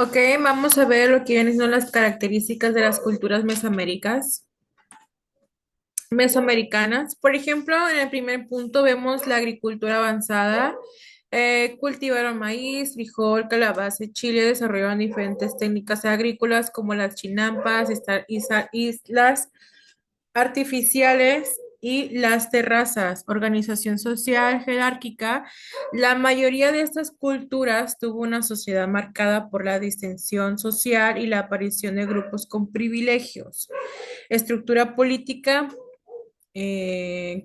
Ok, vamos a ver lo que vienen siendo las características de las culturas mesoamericanas. Por ejemplo, en el primer punto vemos la agricultura avanzada. Cultivaron maíz, frijol, calabaza y chile, desarrollaron diferentes técnicas agrícolas como las chinampas, islas artificiales y las terrazas, organización social jerárquica. La mayoría de estas culturas tuvo una sociedad marcada por la distensión social y la aparición de grupos con privilegios. Estructura política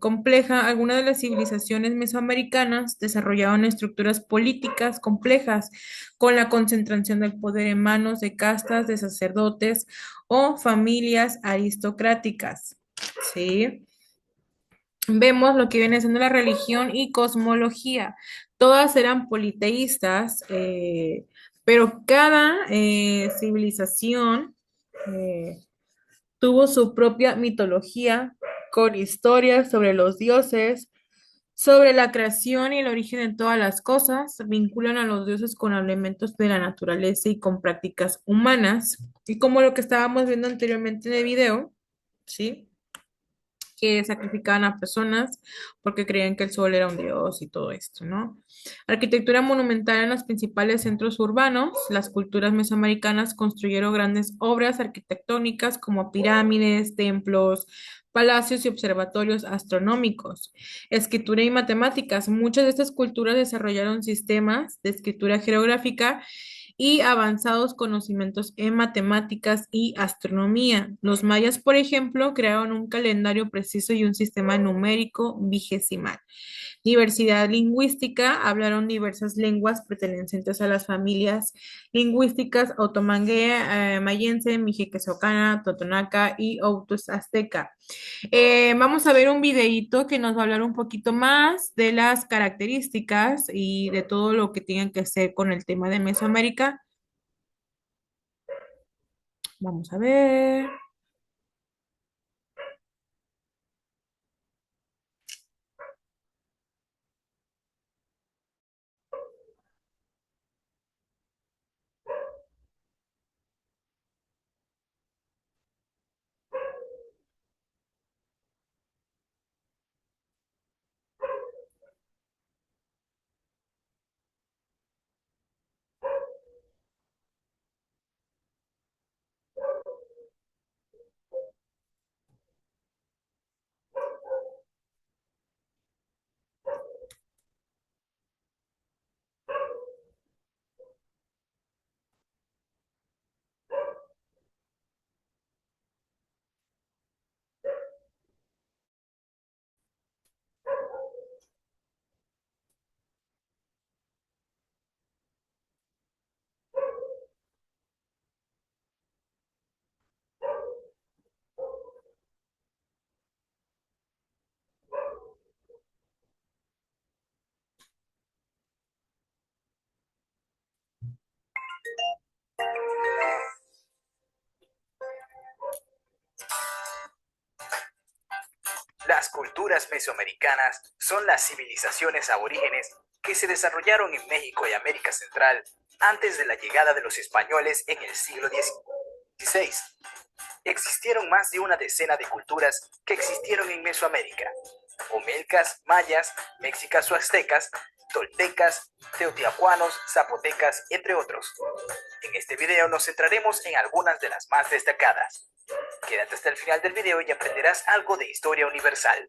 compleja. Algunas de las civilizaciones mesoamericanas desarrollaron estructuras políticas complejas con la concentración del poder en manos de castas de sacerdotes o familias aristocráticas. ¿Sí? Vemos lo que viene siendo la religión y cosmología. Todas eran politeístas, pero cada civilización tuvo su propia mitología con historias sobre los dioses, sobre la creación y el origen de todas las cosas. Vinculan a los dioses con elementos de la naturaleza y con prácticas humanas. Y como lo que estábamos viendo anteriormente en el video, ¿sí? Que sacrificaban a personas porque creían que el sol era un dios y todo esto, ¿no? Arquitectura monumental en los principales centros urbanos. Las culturas mesoamericanas construyeron grandes obras arquitectónicas como pirámides, templos, palacios y observatorios astronómicos. Escritura y matemáticas. Muchas de estas culturas desarrollaron sistemas de escritura geográfica y avanzados conocimientos en matemáticas y astronomía. Los mayas, por ejemplo, crearon un calendario preciso y un sistema numérico vigesimal. Diversidad lingüística, hablaron diversas lenguas pertenecientes a las familias lingüísticas otomangue, mayense, mexiquezocana, totonaca y autos azteca. Vamos a ver un videíto que nos va a hablar un poquito más de las características y de todo lo que tienen que hacer con el tema de Mesoamérica. Vamos a ver. Las culturas mesoamericanas son las civilizaciones aborígenes que se desarrollaron en México y América Central antes de la llegada de los españoles en el siglo XVI. Existieron más de una decena de culturas que existieron en Mesoamérica: olmecas, mayas, mexicas o aztecas, toltecas, teotihuacanos, zapotecas, entre otros. En este video nos centraremos en algunas de las más destacadas. Quédate hasta el final del video y aprenderás algo de historia universal.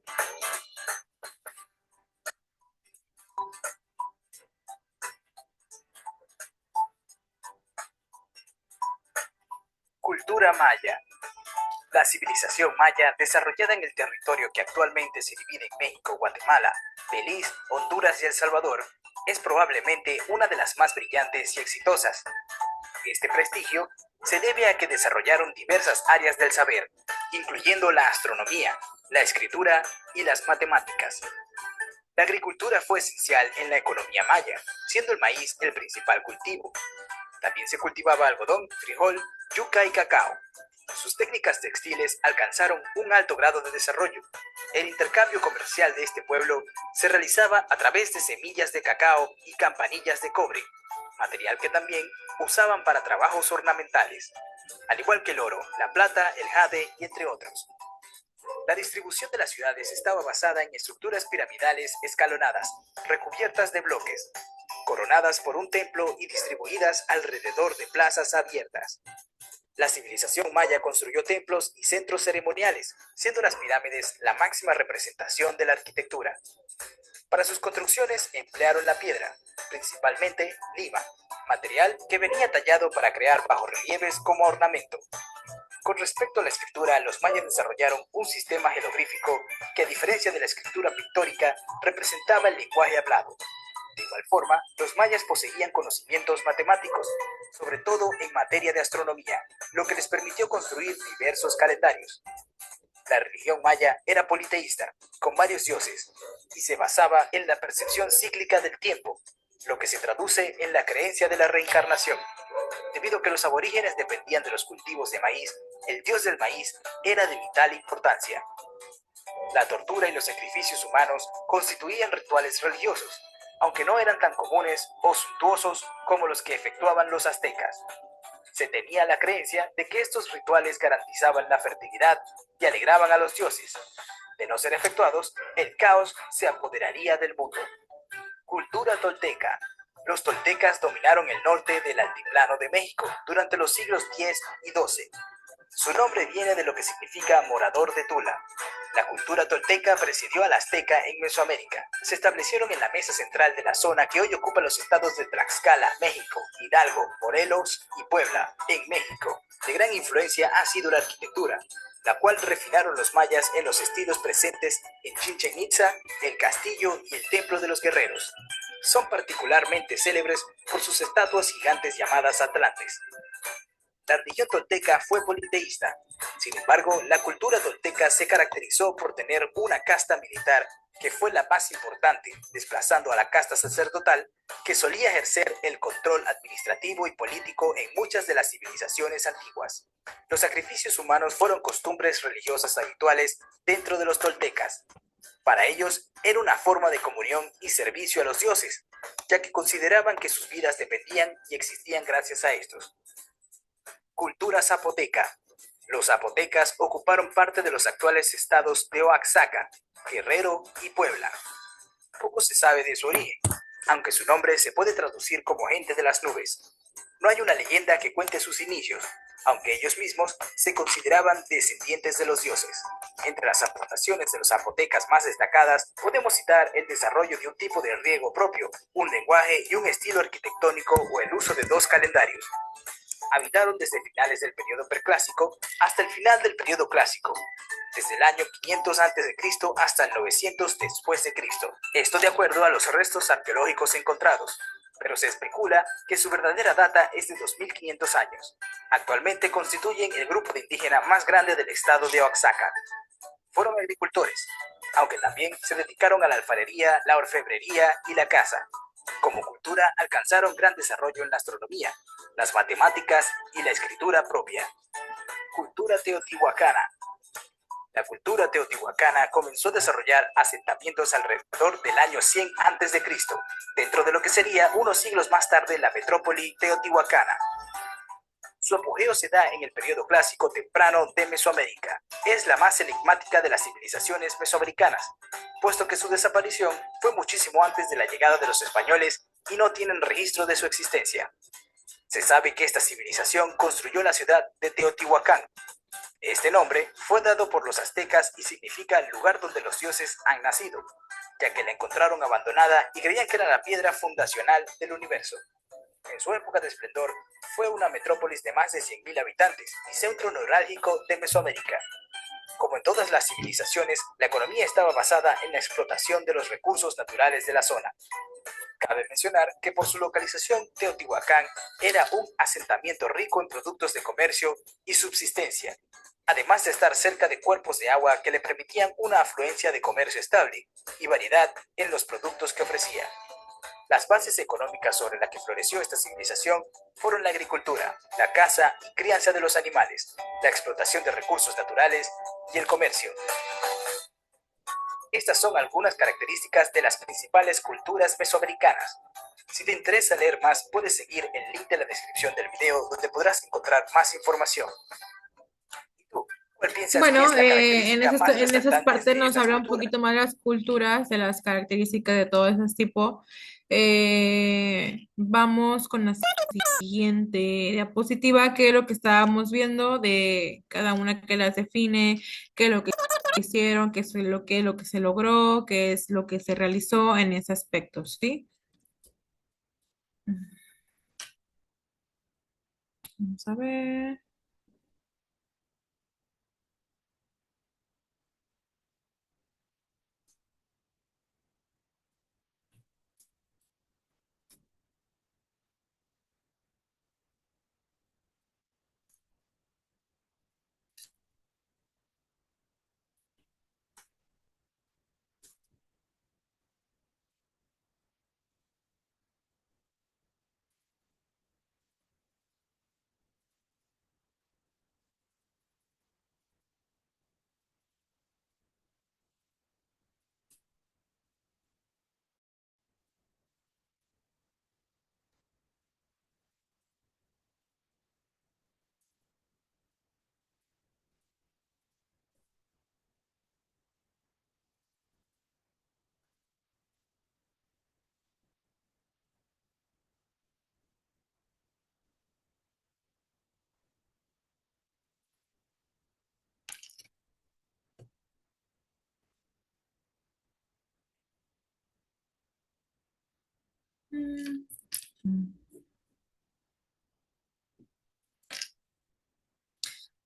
Cultura maya. La civilización maya, desarrollada en el territorio que actualmente se divide en México, Guatemala, Belice, Honduras y El Salvador, es probablemente una de las más brillantes y exitosas. Este prestigio se debe a que desarrollaron diversas áreas del saber, incluyendo la astronomía, la escritura y las matemáticas. La agricultura fue esencial en la economía maya, siendo el maíz el principal cultivo. También se cultivaba algodón, frijol, yuca y cacao. Sus técnicas textiles alcanzaron un alto grado de desarrollo. El intercambio comercial de este pueblo se realizaba a través de semillas de cacao y campanillas de cobre, material que también usaban para trabajos ornamentales, al igual que el oro, la plata, el jade y entre otros. La distribución de las ciudades estaba basada en estructuras piramidales escalonadas, recubiertas de bloques, coronadas por un templo y distribuidas alrededor de plazas abiertas. La civilización maya construyó templos y centros ceremoniales, siendo las pirámides la máxima representación de la arquitectura. Para sus construcciones emplearon la piedra, principalmente lima, material que venía tallado para crear bajorrelieves como ornamento. Con respecto a la escritura, los mayas desarrollaron un sistema jeroglífico que, a diferencia de la escritura pictórica, representaba el lenguaje hablado. De igual forma, los mayas poseían conocimientos matemáticos, sobre todo en materia de astronomía, lo que les permitió construir diversos calendarios. La religión maya era politeísta, con varios dioses, y se basaba en la percepción cíclica del tiempo, lo que se traduce en la creencia de la reencarnación. Debido a que los aborígenes dependían de los cultivos de maíz, el dios del maíz era de vital importancia. La tortura y los sacrificios humanos constituían rituales religiosos, aunque no eran tan comunes o suntuosos como los que efectuaban los aztecas. Se tenía la creencia de que estos rituales garantizaban la fertilidad y alegraban a los dioses. De no ser efectuados, el caos se apoderaría del mundo. Cultura tolteca. Los toltecas dominaron el norte del altiplano de México durante los siglos X y XII. Su nombre viene de lo que significa morador de Tula. La cultura tolteca presidió a la azteca en Mesoamérica. Se establecieron en la mesa central de la zona que hoy ocupa los estados de Tlaxcala, México, Hidalgo, Morelos y Puebla, en México. De gran influencia ha sido la arquitectura, la cual refinaron los mayas en los estilos presentes en Chichén Itzá, el castillo y el templo de los guerreros. Son particularmente célebres por sus estatuas gigantes llamadas atlantes. La religión tolteca fue politeísta. Sin embargo, la cultura tolteca se caracterizó por tener una casta militar que fue la más importante, desplazando a la casta sacerdotal, que solía ejercer el control administrativo y político en muchas de las civilizaciones antiguas. Los sacrificios humanos fueron costumbres religiosas habituales dentro de los toltecas. Para ellos era una forma de comunión y servicio a los dioses, ya que consideraban que sus vidas dependían y existían gracias a estos. Cultura zapoteca. Los zapotecas ocuparon parte de los actuales estados de Oaxaca, Guerrero y Puebla. Poco se sabe de su origen, aunque su nombre se puede traducir como gente de las nubes. No hay una leyenda que cuente sus inicios, aunque ellos mismos se consideraban descendientes de los dioses. Entre las aportaciones de los zapotecas más destacadas, podemos citar el desarrollo de un tipo de riego propio, un lenguaje y un estilo arquitectónico o el uso de dos calendarios. Habitaron desde finales del periodo preclásico hasta el final del periodo clásico, desde el año 500 a.C. hasta el 900 después de Cristo. Esto de acuerdo a los restos arqueológicos encontrados, pero se especula que su verdadera data es de 2500 años. Actualmente constituyen el grupo de indígena más grande del estado de Oaxaca. Fueron agricultores, aunque también se dedicaron a la alfarería, la orfebrería y la caza. Como cultura alcanzaron gran desarrollo en la astronomía, las matemáticas y la escritura propia. Cultura teotihuacana. La cultura teotihuacana comenzó a desarrollar asentamientos alrededor del año 100 a.C., dentro de lo que sería unos siglos más tarde la metrópoli teotihuacana. Su apogeo se da en el periodo clásico temprano de Mesoamérica. Es la más enigmática de las civilizaciones mesoamericanas, puesto que su desaparición fue muchísimo antes de la llegada de los españoles y no tienen registro de su existencia. Se sabe que esta civilización construyó la ciudad de Teotihuacán. Este nombre fue dado por los aztecas y significa el lugar donde los dioses han nacido, ya que la encontraron abandonada y creían que era la piedra fundacional del universo. En su época de esplendor, fue una metrópolis de más de 100.000 habitantes y centro neurálgico de Mesoamérica. Como en todas las civilizaciones, la economía estaba basada en la explotación de los recursos naturales de la zona. Cabe mencionar que por su localización, Teotihuacán era un asentamiento rico en productos de comercio y subsistencia, además de estar cerca de cuerpos de agua que le permitían una afluencia de comercio estable y variedad en los productos que ofrecía. Las bases económicas sobre las que floreció esta civilización fueron la agricultura, la caza y crianza de los animales, la explotación de recursos naturales y el comercio. Estas son algunas características de las principales culturas mesoamericanas. Si te interesa leer más, puedes seguir el link de la descripción del video donde podrás encontrar más información. ¿Y tú? ¿Cuál piensas que Bueno, es la en característica más en esas resaltante partes de nos estas habla un culturas? poquito más de las culturas, de las características de todo ese tipo. Vamos con la siguiente diapositiva, que es lo que estábamos viendo de cada una que las define, qué es lo que hicieron, qué es lo que se logró, qué es lo que se realizó en ese aspecto, ¿sí? Vamos a ver. Mm.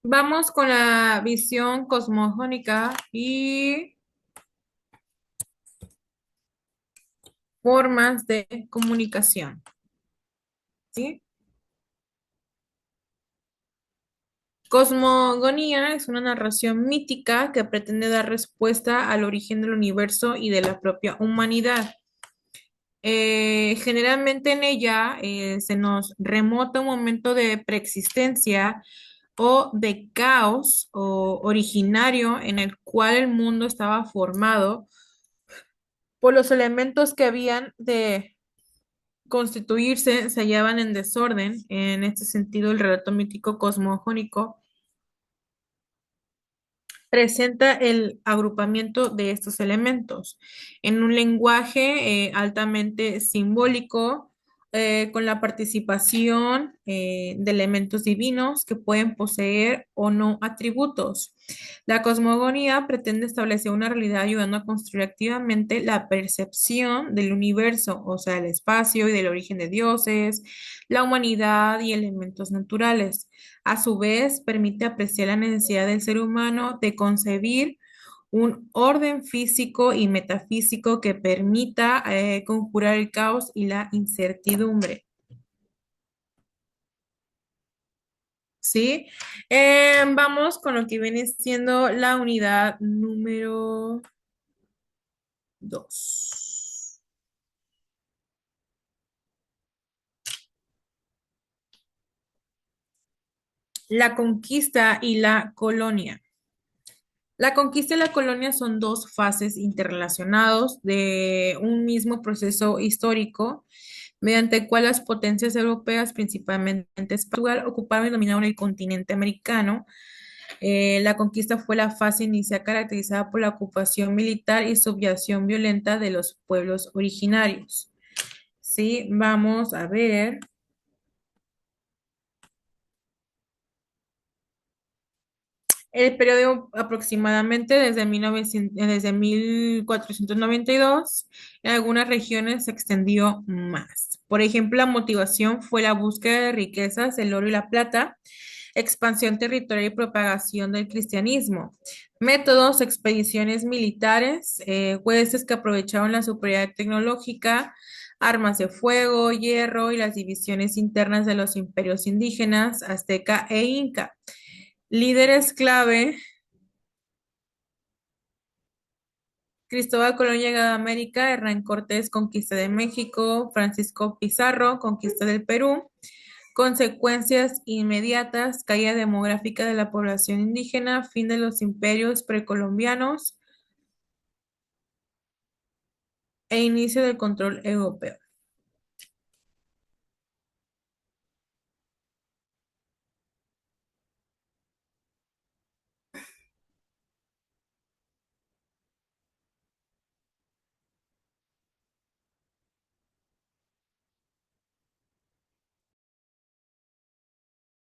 Vamos con la visión cosmogónica y formas de comunicación, ¿sí? Cosmogonía es una narración mítica que pretende dar respuesta al origen del universo y de la propia humanidad. Generalmente en ella se nos remota un momento de preexistencia o de caos o originario en el cual el mundo estaba formado por los elementos que habían de constituirse, se hallaban en desorden. En este sentido, el relato mítico cosmogónico presenta el agrupamiento de estos elementos en un lenguaje altamente simbólico, con la participación de elementos divinos que pueden poseer o no atributos. La cosmogonía pretende establecer una realidad ayudando a construir activamente la percepción del universo, o sea, el espacio y del origen de dioses, la humanidad y elementos naturales. A su vez, permite apreciar la necesidad del ser humano de concebir un orden físico y metafísico que permita conjurar el caos y la incertidumbre. ¿Sí? Vamos con lo que viene siendo la unidad número 2. La conquista y la colonia. La conquista y la colonia son dos fases interrelacionados de un mismo proceso histórico, mediante el cual las potencias europeas, principalmente Portugal, ocuparon y dominaron el continente americano. La conquista fue la fase inicial caracterizada por la ocupación militar y sublevación violenta de los pueblos originarios. Sí, vamos a ver. El periodo aproximadamente desde 1900 desde 1492, en algunas regiones se extendió más. Por ejemplo, la motivación fue la búsqueda de riquezas, el oro y la plata, expansión territorial y propagación del cristianismo. Métodos, expediciones militares, huestes que aprovecharon la superioridad tecnológica, armas de fuego, hierro y las divisiones internas de los imperios indígenas, azteca e inca. Líderes clave: Cristóbal Colón llegada a América, Hernán Cortés conquista de México, Francisco Pizarro conquista del Perú. Consecuencias inmediatas: caída demográfica de la población indígena, fin de los imperios precolombianos, e inicio del control europeo.